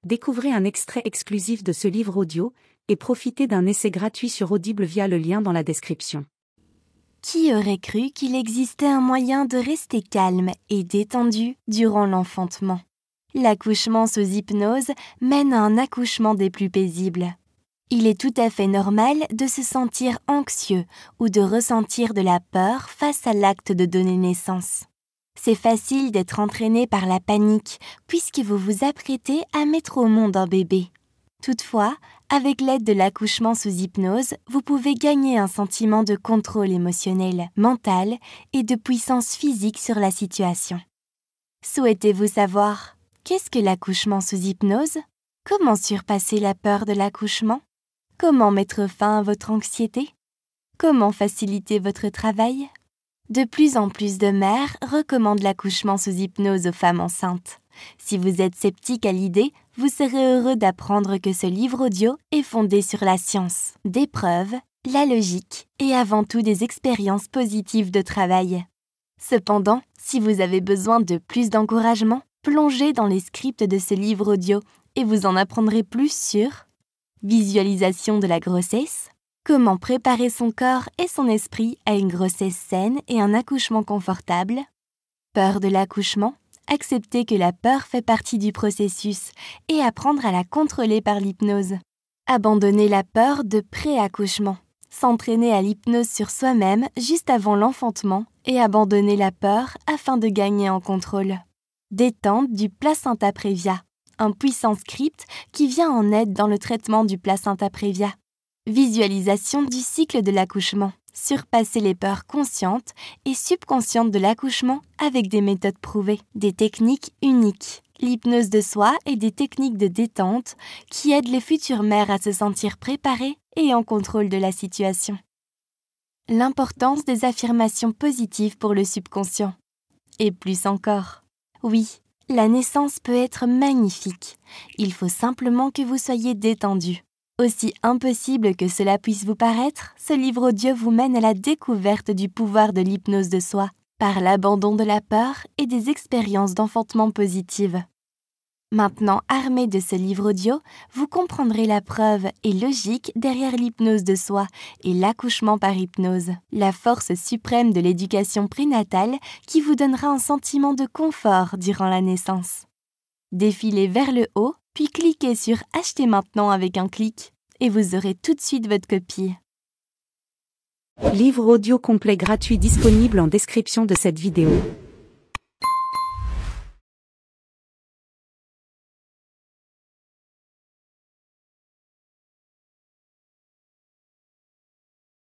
Découvrez un extrait exclusif de ce livre audio et profitez d'un essai gratuit sur Audible via le lien dans la description. Qui aurait cru qu'il existait un moyen de rester calme et détendu durant l'enfantement? L'accouchement sous hypnose mène à un accouchement des plus paisibles. Il est tout à fait normal de se sentir anxieux ou de ressentir de la peur face à l'acte de donner naissance. C'est facile d'être entraîné par la panique puisque vous vous apprêtez à mettre au monde un bébé. Toutefois, avec l'aide de l'accouchement sous hypnose, vous pouvez gagner un sentiment de contrôle émotionnel, mental et de puissance physique sur la situation. Souhaitez-vous savoir qu'est-ce que l'accouchement sous hypnose? Comment surpasser la peur de l'accouchement? Comment mettre fin à votre anxiété? Comment faciliter votre travail? De plus en plus de mères recommandent l'accouchement sous hypnose aux femmes enceintes. Si vous êtes sceptique à l'idée, vous serez heureux d'apprendre que ce livre audio est fondé sur la science, des preuves, la logique et avant tout des expériences positives de travail. Cependant, si vous avez besoin de plus d'encouragement, plongez dans les scripts de ce livre audio et vous en apprendrez plus sur visualisation de la grossesse, comment préparer son corps et son esprit à une grossesse saine et un accouchement confortable, peur de l'accouchement, accepter que la peur fait partie du processus et apprendre à la contrôler par l'hypnose. Abandonner la peur de pré-accouchement. S'entraîner à l'hypnose sur soi-même juste avant l'enfantement et abandonner la peur afin de gagner en contrôle. Détente du placenta prévia. Un puissant script qui vient en aide dans le traitement du placenta prévia. Visualisation du cycle de l'accouchement. Surpasser les peurs conscientes et subconscientes de l'accouchement avec des méthodes prouvées, des techniques uniques, l'hypnose de soi et des techniques de détente qui aident les futures mères à se sentir préparées et en contrôle de la situation. L'importance des affirmations positives pour le subconscient. Et plus encore. Oui, la naissance peut être magnifique. Il faut simplement que vous soyez détendu. Aussi impossible que cela puisse vous paraître, ce livre audio vous mène à la découverte du pouvoir de l'hypnose de soi, par l'abandon de la peur et des expériences d'enfantement positives. Maintenant, armé de ce livre audio, vous comprendrez la preuve et logique derrière l'hypnose de soi et l'accouchement par hypnose, la force suprême de l'éducation prénatale qui vous donnera un sentiment de confort durant la naissance. Défilez vers le haut, puis cliquez sur « Acheter maintenant » avec un clic et vous aurez tout de suite votre copie. Livre audio complet gratuit disponible en description de cette vidéo.